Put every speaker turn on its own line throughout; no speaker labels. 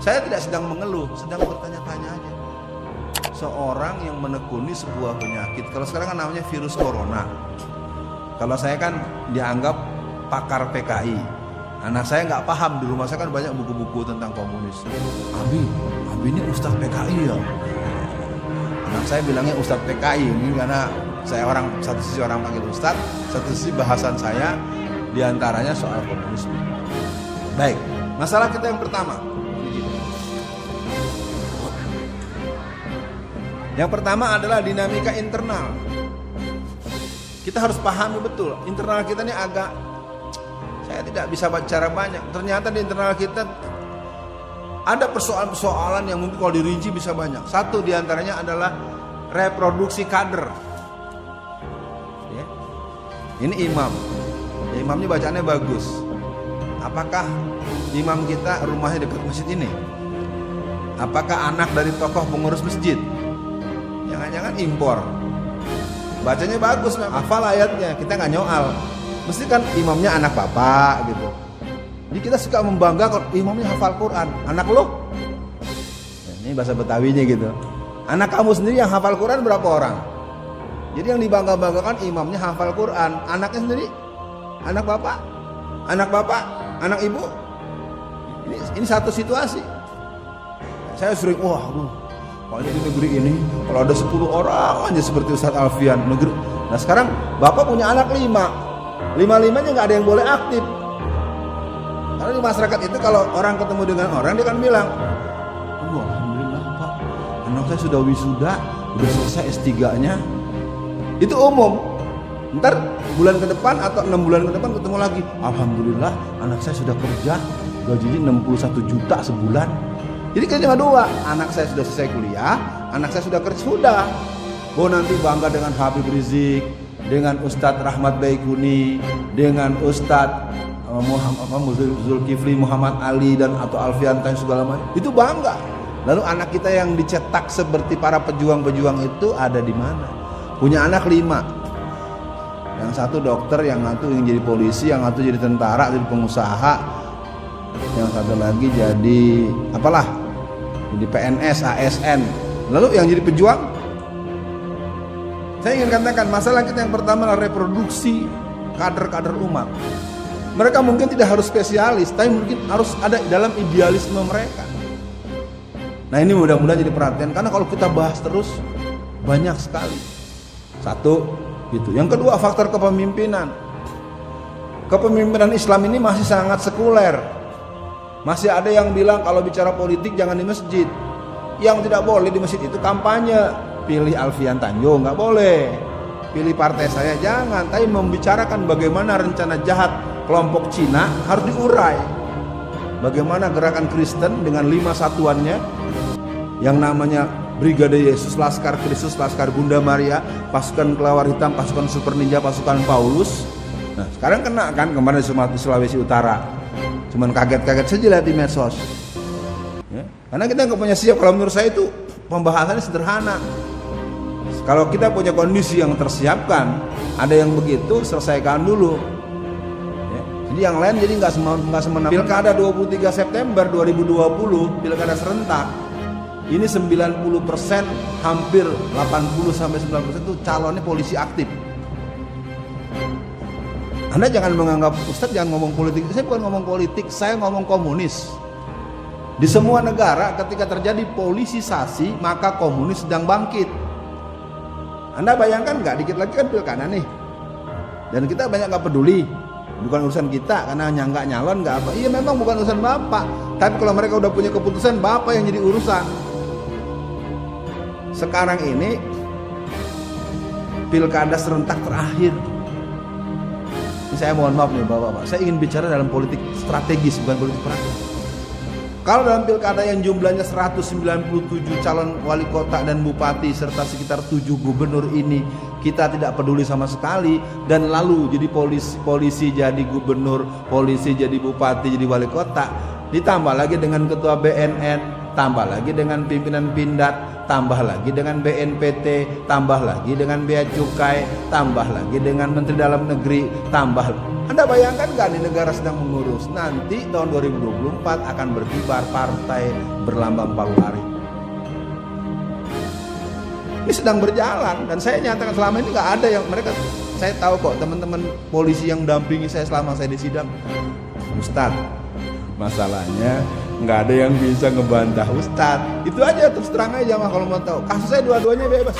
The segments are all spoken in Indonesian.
Saya tidak sedang mengeluh, sedang bertanya-tanya aja. Seorang yang menekuni sebuah penyakit, kalau sekarang kan namanya virus corona. Kalau saya kan dianggap pakar PKI. Anak saya nggak paham, di rumah saya kan banyak buku-buku tentang komunis. Abi ini Ustadz PKI ya. Anak saya bilangnya Ustadz PKI ini karena saya satu sisi orang panggil Ustadz, satu sisi bahasan saya diantaranya soal komunisme. Baik, masalah kita yang pertama. Yang pertama adalah dinamika internal. Kita harus pahami betul, internal kita ini saya tidak bisa bicara banyak. Ternyata di internal kita ada persoalan-persoalan yang mungkin kalau dirinci bisa banyak. Satu diantaranya adalah reproduksi kader. Ya. Ini imam. Ya, imamnya bacaannya bagus. Apakah imam kita rumahnya dekat masjid ini? Apakah anak dari tokoh pengurus masjid? Jangan-jangan impor. Bacanya bagus, hafal ayatnya, kita nggak nyoal. Mesti kan imamnya anak bapak gitu. Jadi kita suka membanggakan imamnya hafal Quran. Anak lo? Nah, ini bahasa Betawinya gitu. Anak kamu sendiri yang hafal Quran berapa orang? Jadi yang dibangga-banggakan imamnya hafal Quran. Anaknya sendiri? Anak bapak? Anak ibu? Ini satu situasi. Saya sering, kalau di negeri ini, kalau ada 10 orang aja seperti Ustadz Alfian negeri. Nah sekarang bapak punya anak 5. 5-5-nya nggak ada yang boleh aktif. Karena di masyarakat itu kalau orang ketemu dengan orang dia kan bilang, alhamdulillah Pak, anak saya sudah wisuda, udah selesai S3-nya. Itu umum. Ntar bulan ke depan atau 6 bulan ke depan ketemu lagi, alhamdulillah anak saya sudah kerja, gajinya 61 juta sebulan. Jadi kan cuma 2, anak saya sudah selesai kuliah, anak saya sudah kerja, sudah. Nanti bangga dengan Habib Rizik, dengan Ustadz Rahmat Baikuni, dengan Ustadz Zulkifli Muhammad Ali dan atau Alfian Tan segala macam. Itu bangga. Lalu anak kita yang dicetak seperti para pejuang-pejuang itu ada di mana? Punya anak 5. Yang satu dokter, yang satu ingin jadi polisi, yang satu jadi tentara, jadi pengusaha, yang satu lagi jadi apalah? Jadi PNS, ASN. Lalu yang jadi pejuang? Saya ingin katakan masalah kita yang pertama adalah reproduksi kader-kader umat. Mereka mungkin tidak harus spesialis, tapi mungkin harus ada dalam idealisme mereka. Nah ini mudah-mudahan jadi perhatian, karena kalau kita bahas terus banyak sekali. Satu gitu. Yang kedua faktor kepemimpinan. Kepemimpinan Islam ini masih sangat sekuler. Masih ada yang bilang kalau bicara politik jangan di masjid. Yang tidak boleh di masjid itu kampanye. Pilih Alfian Tanjung nggak boleh. Pilih partai saya jangan. Tapi membicarakan bagaimana rencana jahat kelompok Cina harus diurai. Bagaimana gerakan Kristen dengan 5 satuannya yang namanya Brigade Yesus, Laskar Kristus, Laskar Bunda Maria, pasukan Kelawar Hitam, pasukan Super Ninja, pasukan Paulus. Nah sekarang kena kan kemarin di Sulawesi Utara. Cuman kaget-kaget saja lihat di medsos. Ya, karena kita nggak punya siap. Kalau menurut saya itu pembahasannya sederhana. Kalau kita punya kondisi yang tersiapkan, ada yang begitu selesaikan dulu. Ya, jadi yang lain jadi nggak semena. Pilkada 23 September 2020, pilkada serentak. Ini 90%, hampir 80-90% itu calonnya polisi aktif. Anda jangan menganggap Ustadz jangan ngomong politik. Saya bukan ngomong politik, saya ngomong komunis. Di semua negara ketika terjadi politisasi maka komunis sedang bangkit. Anda bayangkan nggak, dikit lagi kan pilkada nih, dan kita banyak nggak peduli, bukan urusan kita karena nggak nyalon nggak apa. Iya memang bukan urusan bapak, tapi kalau mereka udah punya keputusan bapak yang jadi urusan. Sekarang ini pilkada serentak terakhir. Saya mohon maaf nih bapak-bapak, saya ingin bicara dalam politik strategis bukan politik praktis. Kalau dalam pilkada yang jumlahnya 197 calon wali kota dan bupati serta sekitar 7 gubernur ini kita tidak peduli sama sekali, dan lalu jadi polisi jadi gubernur, polisi jadi bupati, jadi wali kota, ditambah lagi dengan ketua BNN, tambah lagi dengan pimpinan Pindad, tambah lagi dengan BNPT, tambah lagi dengan bea cukai, tambah lagi dengan Menteri Dalam Negeri, tambah. Anda bayangkan nggak di negara sedang mengurus, nanti tahun 2024 akan berkibar partai berlambang palu arit. Ini sedang berjalan, dan saya nyatakan selama ini nggak ada yang mereka. Saya tahu kok teman-teman polisi yang dampingi saya selama saya di sidang. Ustadz, masalahnya nggak ada yang bisa ngebantah Ustadz. Itu aja, terus terang aja mah kalau mau tahu. Kasus saya dua-duanya bebas.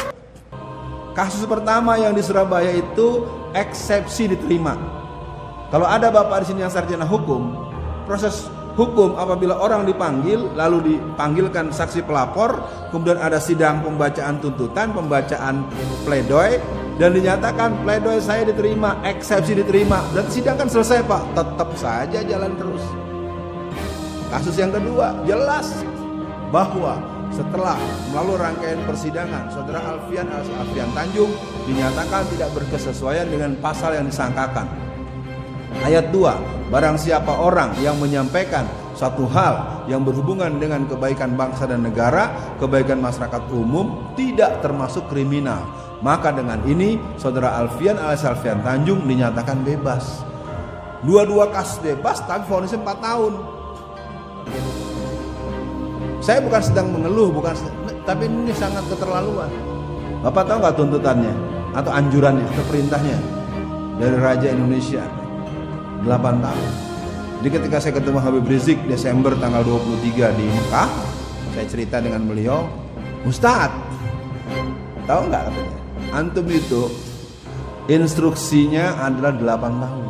Kasus pertama yang di Surabaya itu eksepsi diterima. Kalau ada bapak di sini yang sarjana hukum, proses hukum apabila orang dipanggil, lalu dipanggilkan saksi pelapor, kemudian ada sidang pembacaan tuntutan, pembacaan pledoi, dan dinyatakan pledoi saya diterima, eksepsi diterima, dan sidang kan selesai Pak, tetap saja jalan terus. Kasus yang kedua, jelas bahwa setelah melalui rangkaian persidangan, saudara Alfian Tanjung dinyatakan tidak berkesesuaian dengan pasal yang disangkakan. Ayat 2, barang siapa orang yang menyampaikan suatu hal yang berhubungan dengan kebaikan bangsa dan negara, kebaikan masyarakat umum, tidak termasuk kriminal. Maka dengan ini saudara Alfian Tanjung dinyatakan bebas. Dua-dua kasus bebas, tapi vonisnya 4 tahun. Saya bukan sedang mengeluh, tapi ini sangat keterlaluan. Bapak tahu nggak tuntutannya, atau anjurannya, atau perintahnya dari Raja Indonesia? 8 tahun. Jadi ketika saya ketemu Habib Rizik Desember tanggal 23 di Mekah, saya cerita dengan beliau, Ustadz, tahu nggak katanya, antum itu instruksinya adalah 8 tahun.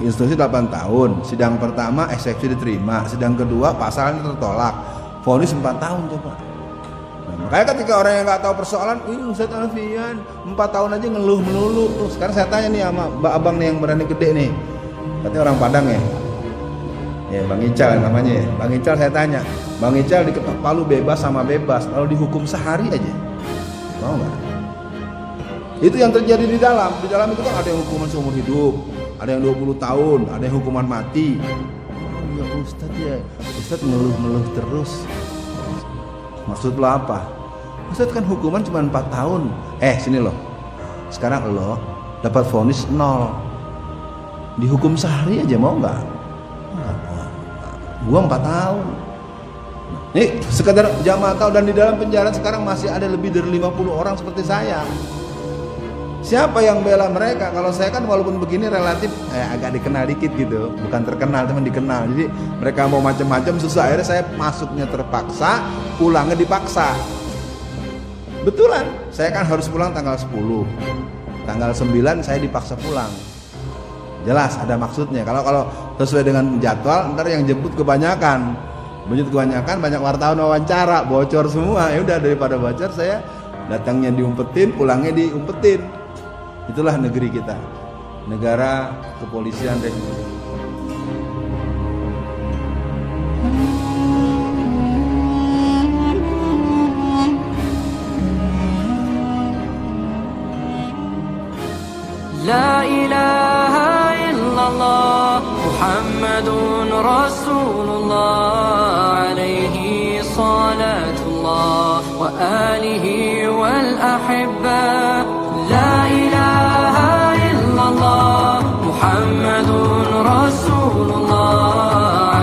Instruksi 8 tahun. Sidang pertama eksepsi diterima, sidang kedua pasalnya tertolak, vonis 4 tahun coba. Nah, makanya ketika orang yang nggak tahu persoalan, Ustadz Alfian 4 tahun aja ngeluh melulu. Tuh sekarang saya tanya nih sama Mbak Abang nih yang berani gede nih, katanya orang Padang ya, Bang Ical namanya ya. Bang Ical saya tanya, Bang Ical diketok palu bebas sama bebas, kalau dihukum sehari aja, mau nggak? Itu yang terjadi di dalam itu kan ada yang hukuman seumur hidup, ada yang 20 tahun, ada yang hukuman mati. Ya Ustadz ya, Ustadz ngeluh terus. Maksud lo apa? Ustadz kan hukuman cuma 4 tahun. Sini loh. Sekarang lo dapat vonis 0. Dihukum sehari aja mau nggak? Gua 4 tahun. Nih sekedar jamaah tahu, dan di dalam penjara sekarang masih ada lebih dari 50 orang seperti saya. Siapa yang bela mereka? Kalau saya kan walaupun begini relatif agak dikenal dikit gitu, bukan terkenal teman dikenal. Jadi mereka mau macam-macam susah. Akhirnya saya masuknya terpaksa, pulangnya dipaksa. Betulan, saya kan harus pulang tanggal 10, tanggal 9 saya dipaksa pulang. Jelas ada maksudnya. Kalau sesuai dengan jadwal, ntar yang jemput kebanyakan. Banyak wartawan wawancara, bocor semua. Ya udah, daripada bocor saya datangnya diumpetin, pulangnya diumpetin. Itulah negeri kita, negara kepolisian republik.
La ilaha illallah Muhammadun Rasulullah alaihi salatullah wa alihi wal ahibba. La ilaha illallah Muhammadun Rasulullah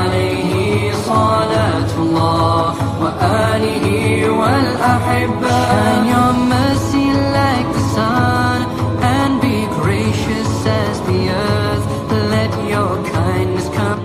alaihi salatullah wa alihi wal ahibba. Shine your mercy like the sun and be gracious as the earth. Let your kindness come.